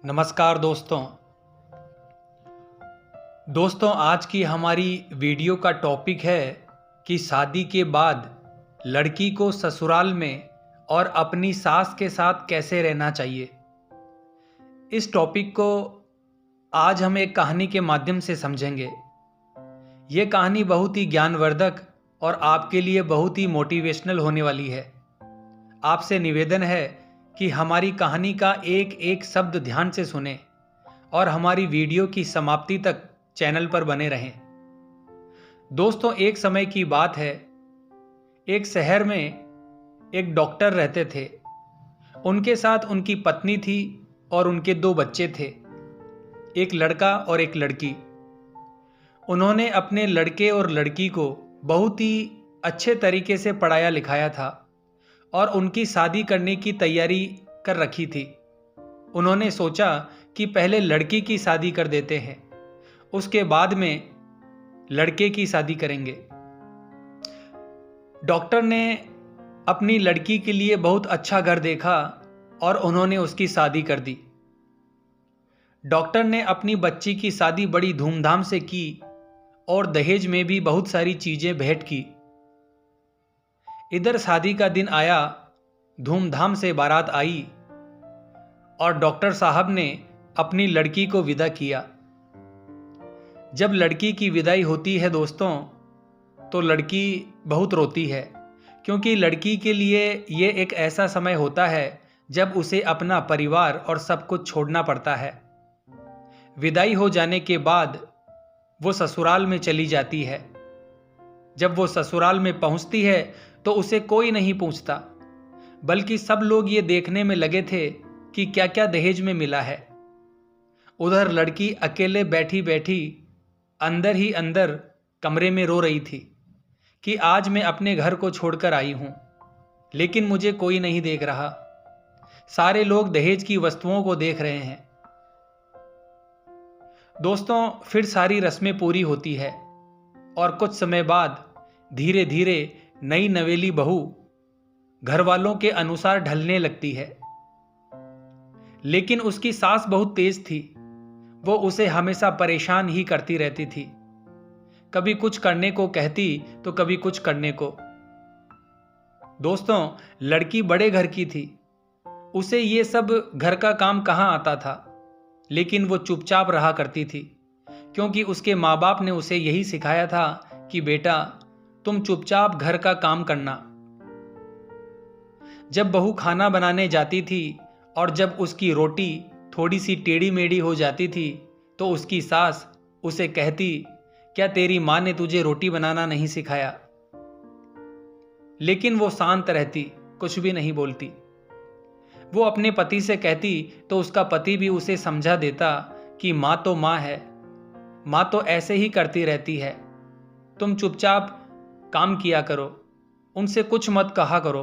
नमस्कार दोस्तों आज की हमारी वीडियो का टॉपिक है कि शादी के बाद लड़की को ससुराल में और अपनी सास के साथ कैसे रहना चाहिए। इस टॉपिक को आज हम एक कहानी के माध्यम से समझेंगे। ये कहानी बहुत ही ज्ञानवर्धक और आपके लिए बहुत ही मोटिवेशनल होने वाली है। आपसे निवेदन है कि हमारी कहानी का एक एक शब्द ध्यान से सुनें और हमारी वीडियो की समाप्ति तक चैनल पर बने रहें। दोस्तों, एक समय की बात है, एक शहर में एक डॉक्टर रहते थे। उनके साथ उनकी पत्नी थी और उनके 2 बच्चे थे, एक लड़का और एक लड़की। उन्होंने अपने लड़के और लड़की को बहुत ही अच्छे तरीके से पढ़ाया लिखाया था और उनकी शादी करने की तैयारी कर रखी थी। उन्होंने सोचा कि पहले लड़की की शादी कर देते हैं, उसके बाद में लड़के की शादी करेंगे। डॉक्टर ने अपनी लड़की के लिए बहुत अच्छा घर देखा और उन्होंने उसकी शादी कर दी। डॉक्टर ने अपनी बच्ची की शादी बड़ी धूमधाम से की और दहेज में भी बहुत सारी चीजें भेंट की। इधर शादी का दिन आया, धूमधाम से बारात आई और डॉक्टर साहब ने अपनी लड़की को विदा किया। जब लड़की की विदाई होती है दोस्तों, तो लड़की बहुत रोती है, क्योंकि लड़की के लिए ये एक ऐसा समय होता है जब उसे अपना परिवार और सब कुछ छोड़ना पड़ता है। विदाई हो जाने के बाद वो ससुराल में चली जाती है। जब वो ससुराल में पहुंचती है तो उसे कोई नहीं पूछता, बल्कि सब लोग ये देखने में लगे थे कि क्या क्या दहेज में मिला है। उधर लड़की अकेले बैठी बैठी अंदर ही अंदर कमरे में रो रही थी कि आज मैं अपने घर को छोड़कर आई हूं, लेकिन मुझे कोई नहीं देख रहा। सारे लोग दहेज की वस्तुओं को देख रहे हैं। दोस्तों, फिर सारी रस्में पूरी होती है और कुछ समय बाद धीरे धीरे नई नवेली बहू घर वालों के अनुसार ढलने लगती है। लेकिन उसकी सास बहुत तेज थी। वो उसे हमेशा परेशान ही करती रहती थी, कभी कुछ करने को कहती तो कभी कुछ करने को। दोस्तों, लड़की बड़े घर की थी, उसे ये सब घर का काम कहाँ आता था, लेकिन वो चुपचाप रहा करती थी, क्योंकि उसके माँ बाप ने उसे यही सिखाया था कि बेटा, तुम चुपचाप घर का काम करना। जब बहू खाना बनाने जाती थी और जब उसकी रोटी थोड़ी सी टेढ़ी मेढ़ी हो जाती थी तो उसकी सास उसे कहती, क्या तेरी माँ ने तुझे रोटी बनाना नहीं सिखाया? लेकिन वो शांत रहती, कुछ भी नहीं बोलती। वो अपने पति से कहती तो उसका पति भी उसे समझा देता कि माँ तो माँ है, माँ तो ऐसे ही करती रहती है, तुम चुपचाप काम किया करो, उनसे कुछ मत कहा करो,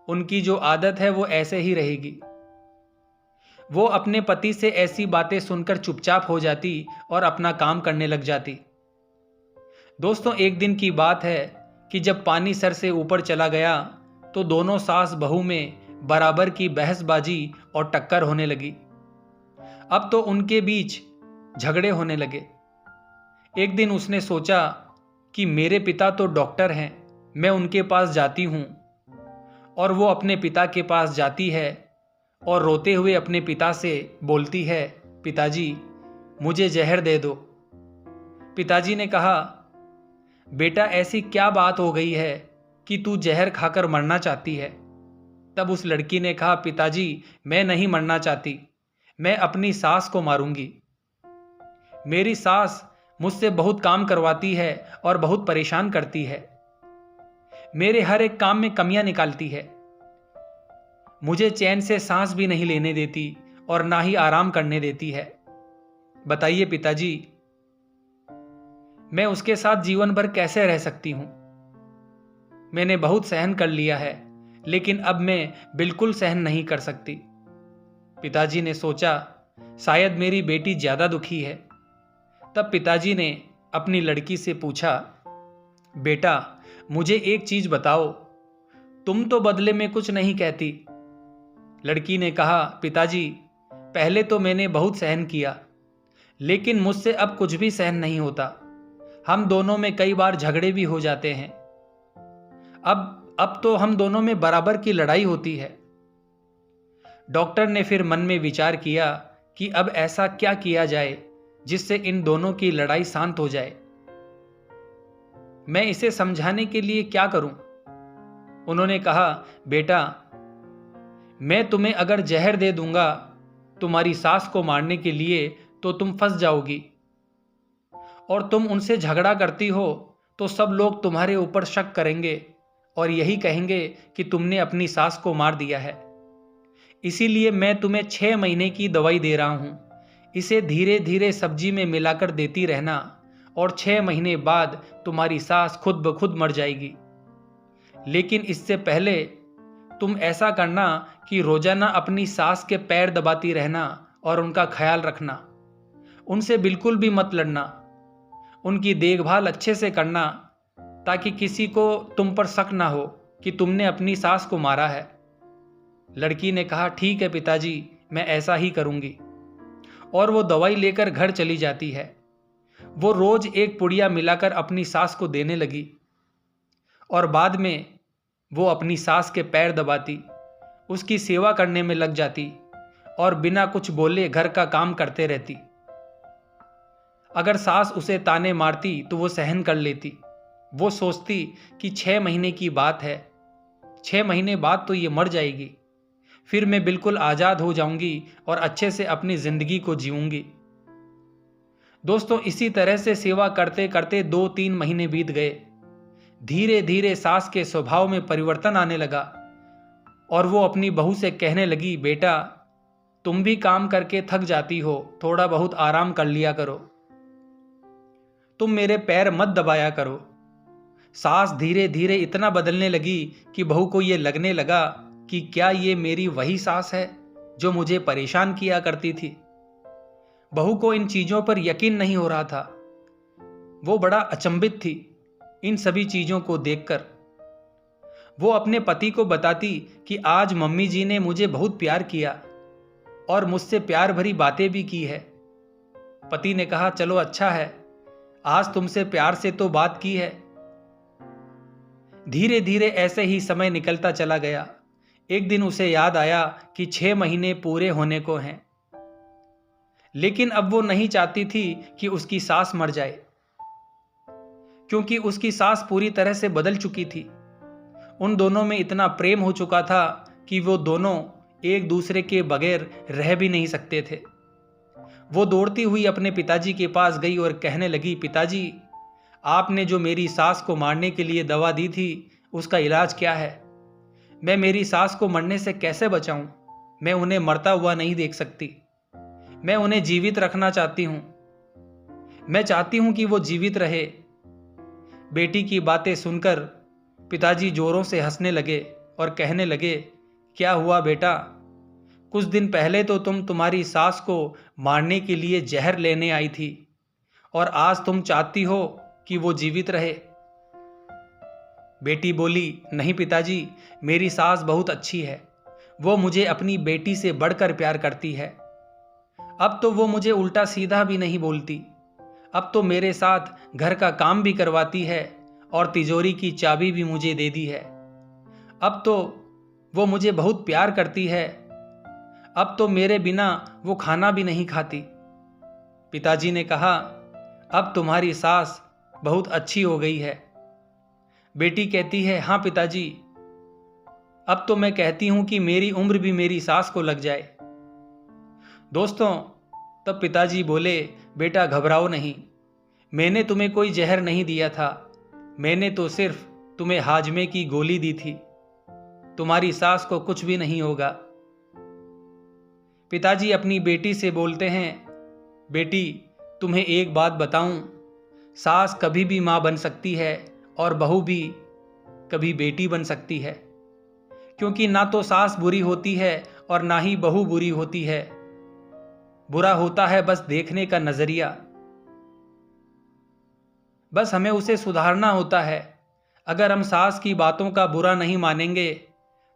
उनकी जो आदत है वो ऐसे ही रहेगी। वो अपने पति से ऐसी बातें सुनकर चुपचाप हो जाती और अपना काम करने लग जाती। दोस्तों, एक दिन की बात है कि जब पानी सर से ऊपर चला गया तो दोनों सास बहू में बराबर की बहसबाजी और टक्कर होने लगी। अब तो उनके बीच झगड़े होने लगे। एक दिन उसने सोचा कि मेरे पिता तो डॉक्टर हैं, मैं उनके पास जाती हूँ। और वो अपने पिता के पास जाती है और रोते हुए अपने पिता से बोलती है, पिताजी, मुझे जहर दे दो। पिताजी ने कहा, बेटा, ऐसी क्या बात हो गई है कि तू जहर खाकर मरना चाहती है? तब उस लड़की ने कहा, पिताजी, मैं नहीं मरना चाहती, मैं अपनी सास को मारूंगी। मेरी सास मुझसे बहुत काम करवाती है और बहुत परेशान करती है, मेरे हर एक काम में कमियां निकालती है, मुझे चैन से सांस भी नहीं लेने देती और ना ही आराम करने देती है। बताइए पिताजी, मैं उसके साथ जीवन भर कैसे रह सकती हूं? मैंने बहुत सहन कर लिया है, लेकिन अब मैं बिल्कुल सहन नहीं कर सकती। पिताजी ने सोचा, शायद मेरी बेटी ज्यादा दुखी है। तब पिताजी ने अपनी लड़की से पूछा, बेटा, मुझे एक चीज बताओ, तुम तो बदले में कुछ नहीं कहती। लड़की ने कहा, पिताजी, पहले तो मैंने बहुत सहन किया, लेकिन मुझसे अब कुछ भी सहन नहीं होता। हम दोनों में कई बार झगड़े भी हो जाते हैं। अब तो हम दोनों में बराबर की लड़ाई होती है। डॉक्टर ने फिर मन में विचार किया कि अब ऐसा क्या किया जाए जिससे इन दोनों की लड़ाई शांत हो जाए। मैं इसे समझाने के लिए क्या करूं? उन्होंने कहा, बेटा, मैं तुम्हें अगर जहर दे दूंगा तुम्हारी सास को मारने के लिए तो तुम फंस जाओगी, और तुम उनसे झगड़ा करती हो तो सब लोग तुम्हारे ऊपर शक करेंगे और यही कहेंगे कि तुमने अपनी सास को मार दिया है। इसीलिए मैं तुम्हें 6 महीने की दवाई दे रहा हूं। इसे धीरे धीरे सब्जी में मिलाकर देती रहना और 6 महीने बाद तुम्हारी सास खुद ब खुद मर जाएगी। लेकिन इससे पहले तुम ऐसा करना कि रोजाना अपनी सास के पैर दबाती रहना और उनका ख्याल रखना। उनसे बिल्कुल भी मत लड़ना। उनकी देखभाल अच्छे से करना ताकि किसी को तुम पर शक ना हो कि तुमने अपनी सास को मारा है। लड़की ने कहा, ठीक है पिताजी, मैं ऐसा ही करूंगी। और वो दवाई लेकर घर चली जाती है। वो रोज एक पुड़िया मिलाकर अपनी सास को देने लगी और बाद में वो अपनी सास के पैर दबाती, उसकी सेवा करने में लग जाती और बिना कुछ बोले घर का काम करते रहती। अगर सास उसे ताने मारती तो वो सहन कर लेती। वो सोचती कि 6 महीने की बात है, 6 महीने बाद तो ये मर जाएगी, फिर मैं बिल्कुल आज़ाद हो जाऊंगी और अच्छे से अपनी ज़िंदगी को जीऊंगी। दोस्तों, इसी तरह से सेवा करते करते 2-3 महीने बीत गए। धीरे धीरे सास के स्वभाव में परिवर्तन आने लगा और वो अपनी बहू से कहने लगी, बेटा, तुम भी काम करके थक जाती हो, थोड़ा बहुत आराम कर लिया करो, तुम मेरे पैर मत दबाया करो। सास धीरे धीरे इतना बदलने लगी कि बहू को ये लगने लगा कि क्या ये मेरी वही सास है जो मुझे परेशान किया करती थी। बहू को इन चीजों पर यकीन नहीं हो रहा था। वो बड़ा अचंभित थी इन सभी चीजों को देखकर। वो अपने पति को बताती कि आज मम्मी जी ने मुझे बहुत प्यार किया और मुझसे प्यार भरी बातें भी की है। पति ने कहा, चलो अच्छा है, आज तुमसे प्यार से तो बात की है। धीरे धीरे ऐसे ही समय निकलता चला गया। एक दिन उसे याद आया कि 6 महीने पूरे होने को हैं, लेकिन अब वो नहीं चाहती थी कि उसकी सास मर जाए, क्योंकि उसकी सास पूरी तरह से बदल चुकी थी। उन दोनों में इतना प्रेम हो चुका था कि वो दोनों एक दूसरे के बगैर रह भी नहीं सकते थे। वो दौड़ती हुई अपने पिताजी के पास गई और कहने लगी, पिताजी, आपने जो मेरी सास को मारने के लिए दवा दी थी उसका इलाज क्या है? मैं मेरी सास को मरने से कैसे बचाऊं? मैं उन्हें मरता हुआ नहीं देख सकती। मैं उन्हें जीवित रखना चाहती हूं। मैं चाहती हूं कि वो जीवित रहे। बेटी की बातें सुनकर पिताजी जोरों से हंसने लगे और कहने लगे, क्या हुआ बेटा? कुछ दिन पहले तो तुम तुम्हारी सास को मारने के लिए जहर लेने आई थी और आज तुम चाहती हो कि वो जीवित रहे। बेटी बोली, नहीं पिताजी, मेरी सास बहुत अच्छी है। वो मुझे अपनी बेटी से बढ़कर प्यार करती है। अब तो वो मुझे उल्टा सीधा भी नहीं बोलती। अब तो मेरे साथ घर का काम भी करवाती है और तिजोरी की चाबी भी मुझे दे दी है। अब तो वो मुझे बहुत प्यार करती है। अब तो मेरे बिना वो खाना भी नहीं खाती। पिताजी ने कहा, अब तुम्हारी सास बहुत अच्छी हो गई है। बेटी कहती है, हाँ पिताजी, अब तो मैं कहती हूं कि मेरी उम्र भी मेरी सास को लग जाए। दोस्तों, तब पिताजी बोले, बेटा घबराओ नहीं, मैंने तुम्हें कोई जहर नहीं दिया था। मैंने तो सिर्फ तुम्हें हाजमे की गोली दी थी। तुम्हारी सास को कुछ भी नहीं होगा। पिताजी अपनी बेटी से बोलते हैं, बेटी, तुम्हें एक बात बताऊं, सास कभी भी माँ बन सकती है और बहू भी कभी बेटी बन सकती है, क्योंकि ना तो सास बुरी होती है और ना ही बहू बुरी होती है। बुरा होता है बस देखने का नजरिया। बस हमें उसे सुधारना होता है। अगर हम सास की बातों का बुरा नहीं मानेंगे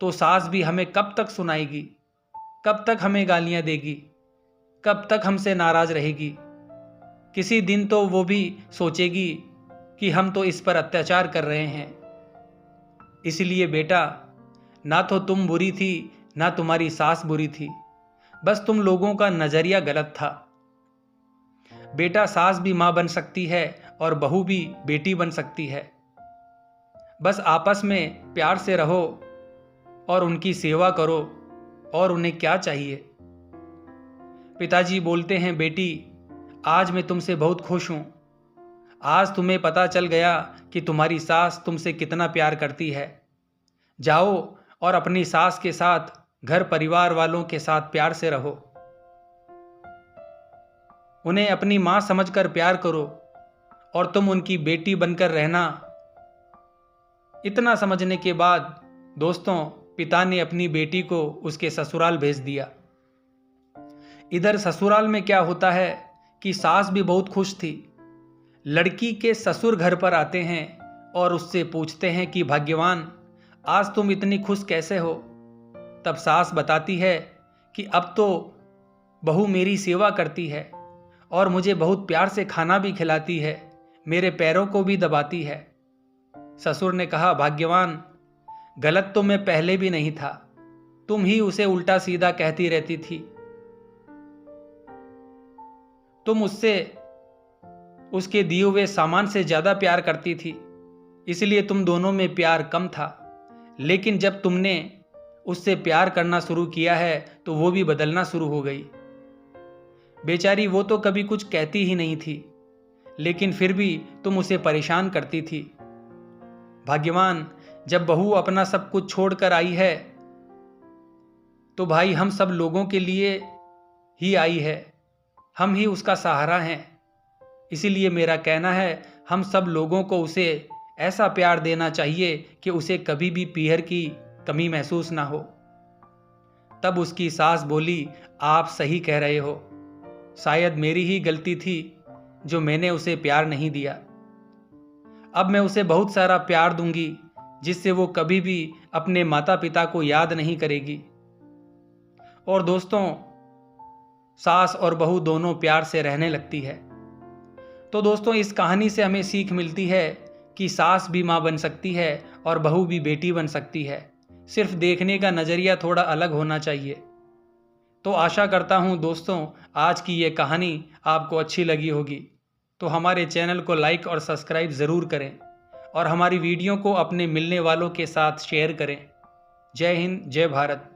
तो सास भी हमें कब तक सुनाएगी, कब तक हमें गालियां देगी। कब तक हमसे नाराज रहेगी? किसी दिन तो वो भी सोचेगी कि हम तो इस पर अत्याचार कर रहे हैं। इसलिए बेटा, ना तो तुम बुरी थी, ना तुम्हारी सास बुरी थी, बस तुम लोगों का नजरिया गलत था। बेटा, सास भी माँ बन सकती है और बहू भी बेटी बन सकती है। बस आपस में प्यार से रहो और उनकी सेवा करो, और उन्हें क्या चाहिए। पिताजी बोलते हैं, बेटी, आज मैं तुमसे बहुत खुश हूं। आज तुम्हें पता चल गया कि तुम्हारी सास तुमसे कितना प्यार करती है। जाओ और अपनी सास के साथ, घर परिवार वालों के साथ प्यार से रहो। उन्हें अपनी मां समझकर प्यार करो और तुम उनकी बेटी बनकर रहना। इतना समझने के बाद दोस्तों, पिता ने अपनी बेटी को उसके ससुराल भेज दिया। इधर ससुराल में क्या होता है कि सास भी बहुत खुश थी। लड़की के ससुर घर पर आते हैं और उससे पूछते हैं कि भाग्यवान, आज तुम इतनी खुश कैसे हो? तब सास बताती है कि अब तो बहू मेरी सेवा करती है और मुझे बहुत प्यार से खाना भी खिलाती है, मेरे पैरों को भी दबाती है। ससुर ने कहा, भाग्यवान, गलत तो मैं पहले भी नहीं था, तुम ही उसे उल्टा सीधा कहती रहती थी। तुम उससे उसके दिए हुए सामान से ज्यादा प्यार करती थी, इसलिए तुम दोनों में प्यार कम था। लेकिन जब तुमने उससे प्यार करना शुरू किया है तो वो भी बदलना शुरू हो गई। बेचारी वो तो कभी कुछ कहती ही नहीं थी, लेकिन फिर भी तुम उसे परेशान करती थी। भाग्यवान, जब बहू अपना सब कुछ छोड़कर आई है तो भाई हम सब लोगों के लिए ही आई है, हम ही उसका सहारा हैं। इसीलिए मेरा कहना है, हम सब लोगों को उसे ऐसा प्यार देना चाहिए कि उसे कभी भी पीहर की कमी महसूस ना हो। तब उसकी सास बोली, आप सही कह रहे हो, शायद मेरी ही गलती थी जो मैंने उसे प्यार नहीं दिया। अब मैं उसे बहुत सारा प्यार दूंगी जिससे वो कभी भी अपने माता पिता को याद नहीं करेगी। और दोस्तों, सास और बहू दोनों प्यार से रहने लगती है। तो दोस्तों, इस कहानी से हमें सीख मिलती है कि सास भी माँ बन सकती है और बहू भी बेटी बन सकती है। सिर्फ देखने का नज़रिया थोड़ा अलग होना चाहिए। तो आशा करता हूँ दोस्तों, आज की ये कहानी आपको अच्छी लगी होगी। तो हमारे चैनल को लाइक और सब्सक्राइब ज़रूर करें और हमारी वीडियो को अपने मिलने वालों के साथ शेयर करें। जय हिंद, जय भारत।